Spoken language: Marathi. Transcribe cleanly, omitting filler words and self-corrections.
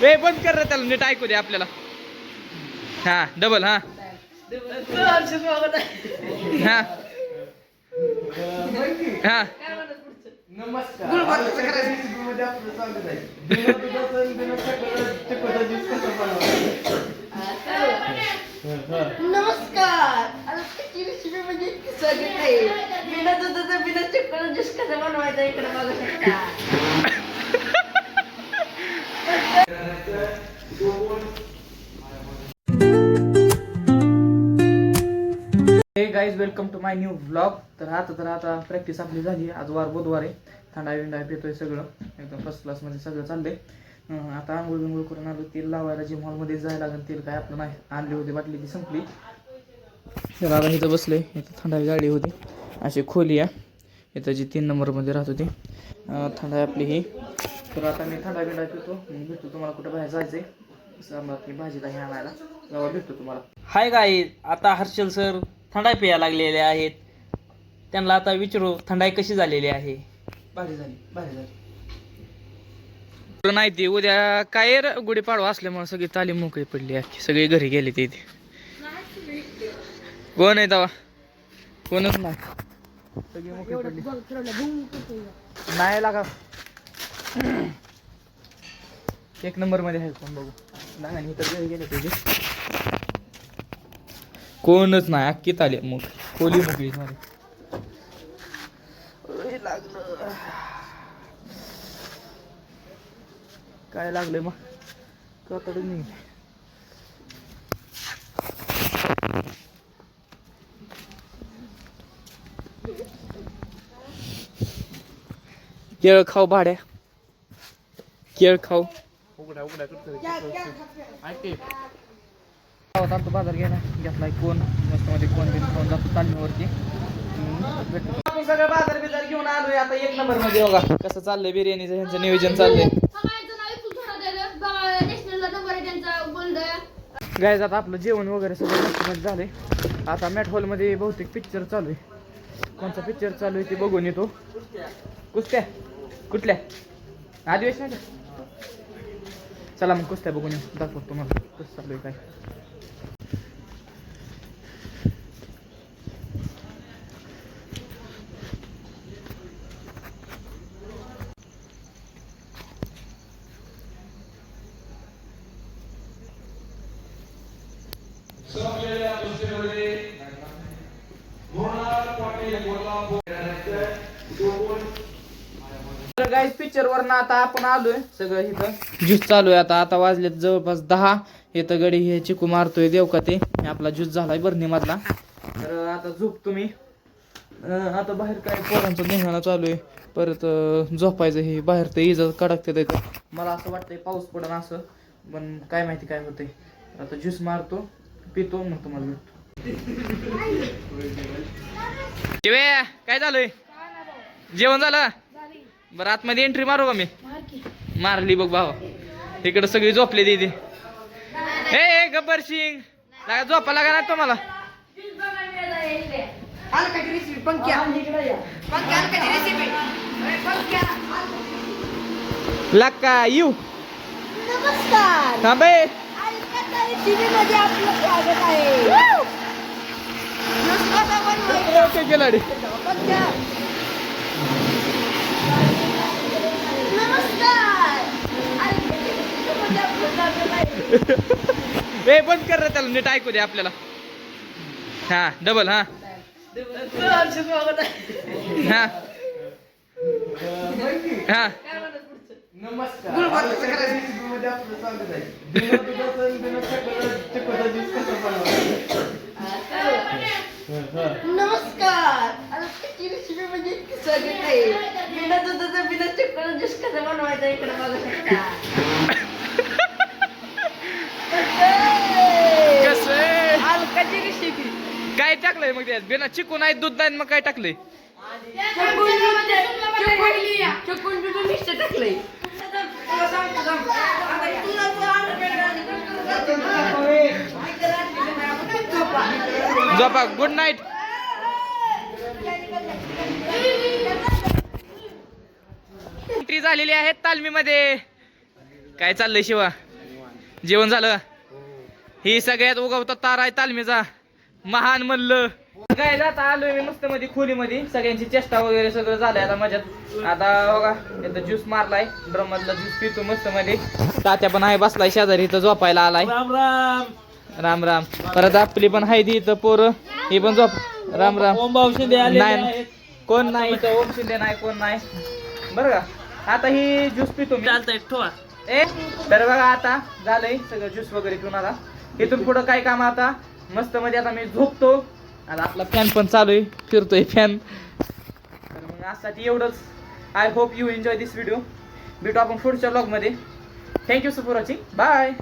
ए बंद कर रे त्याला, नीट ऐकू दे आपल्याला. हा डबल. हा हा हा. नमस्कार. रेसिपी म्हणजे सगळी काही बिना दुधाचं बिना चक्कर ज्यूस कसं बनवायचं इकडे बघू शकता. Hey guys welcome to my new vlog. तर आता प्रॅक्टिस आपली झाली. आज वार बुधवार आहे. थंडा विंडा पितोय, सगळं एकदम फर्स्ट क्लासमध्ये सगळं चाललंय. आता आंघोळ बिंघोळ करून आलो. तेल लावायला जिम हॉलमध्ये जायला लागेल. तेल काय आपलं नाही, आणली होती बाटली ती संपली. तर आता इथं बसले. इथं थंडाई गाडी होती, अशी खोली आहे इथं जी 3 नंबरमध्ये राहत होती. थंडाई आपली ही. तर आता मी थंडा बिंडा पितो. भेटतो तुम्हाला कुठं बाहेर जायचंय की भाजीला हे आणायला, जेव्हा भेटतो तुम्हाला. हाय गाईज, आता हर्षल सर थंडाई प्यायला लागलेले आहेत. त्यांना आता विचारू थंडाई कशी झालेली आहे. भारी झाली. नाही ती उद्या काय गुढीपाडवा असल्यामुळे सगळी तालीम मोकळी पडली आहे. सगळे घरी गेले ते इथे. कोण आहे तवा? कोणच नाही, सगळी मोकळी पडली. नाही लागा 1 नंबर मध्ये आहे. कोण बघू नाही, इतर घरी गेले ते कोणच नाही. अख्खी तालीम मग खोली मोकळी झाली. लागलं काय लागलंय मग कातड नाही. केळ खाऊ भाड्या, केळ खाऊ. उघडा जातो बाजार घ्यायला. घेतलाय कोण मस्त मध्ये कोण बिन खाऊन जातो तालमीवरती. आपण सगळं बाजार बिजार घेऊन आलोय. आता 1 नंबर मध्ये बघा कसं चाललंय बिर्याणीचं ह्यांचं नियोजन चाललंय. गायज आता आपलं जेवण वगैरे सगळं मस्त झालंय. आता मॅट हॉल मध्ये बहुतेक पिक्चर चालू आहे. कोणता पिक्चर चालू आहे ते बघून येतो. कुस्त्या कुठल्या अधिवेशन. चला मग कुस्त्या बघून येऊ, दाखवतो तुम्हाला कसं चालू आहे काय. गाईस पिक्चर वरनं आता आपण आलोय. सगळं इथं ज्यूस चालू आहे. आता वाजलेत जवळपास 10. इथं गडी हे चिकू मारतोय देव का ते. आपला ज्यूस झालाय बर्नी मधला. तर आता झोप तुम्ही. आता बाहेर काय पोरांचं निघाणं चालू आहे. परत झोपायचं. हे बाहेर तर इजा कडकते त्याचं. मला असं वाटतंय पाऊस पडन असं, पण काय माहिती काय होतंय. आता ज्यूस मारतो, पितो, मग तुम्हाला भेटतो. काय चालूय? जेवण झालं? बरं आतमध्ये एंट्री मारू का मी? मारली बघ भावा. इकडे सगळी झोपले तिथे. हे गब्बर सिंग लागा झोपा लागा ना तुम्हाला. लक्का यू नमस्कार. थांबे मध्ये आपलं स्वागत आहे. खिलाडी ए बंद कर रे त्याला, नीट ऐकू दे आपल्याला. हा डबल. हा हा हा. नमस्कार. रेसिपी म्हणजे सगळी काही बिना दुधाचं बिना चक्कर ज्यूस कसं बनवायचं इकडे बघू शकता. हलकाची रेसिपी. काय टाकलंय मग त्यात? बिना चिकू नाही, दूध नाही, मग काय टाकलंय? चकून मिक्सर टाकलंय. झोपा. Good night. एंट्री झालेली आहे तालमीमध्ये. काय चाललंय शिवा? जेवण झालं? ही सगळ्यात उगवता तारा आहे तालमीचा, महान म्हणलं. काय आता आलोय मी मस्त मध्ये खोलीमध्ये, सगळ्यांची चेष्टा वगैरे सगळं झालंय आता मजात. आता बघा इथं ज्यूस मारलाय, ड्रम मधला ज्यूस पितो मस्त मध्ये. तात्या पण आहे बसलाय शेजारी, इथं झोपायला आलाय. राम राम. राम राम. परत आपली पण आहे ती इथं पोरं, ही पण झोप. राम राम. ओम भाऊ शिंदे आलेले नाही आहेत. कोण नाही इथं, ओम शिंदे नाही, कोण नाही बरं का. आता ही ज्यूस पितो मी. चालतंय ठेवा. तर बघा आता झालंय सगळं ज्यूस वगैरे पिऊन. आता इथून पुढं काय काम आता मस्त मध्ये आता मी झोपतो. आता आपला फॅन पण चालू आहे, फिरतोय फॅन. तर मग आजसाठी एवढंच. I hope you enjoy this video. भेटू आपण पुढच्या ब्लॉग मध्ये. Thank you for watching. बाय.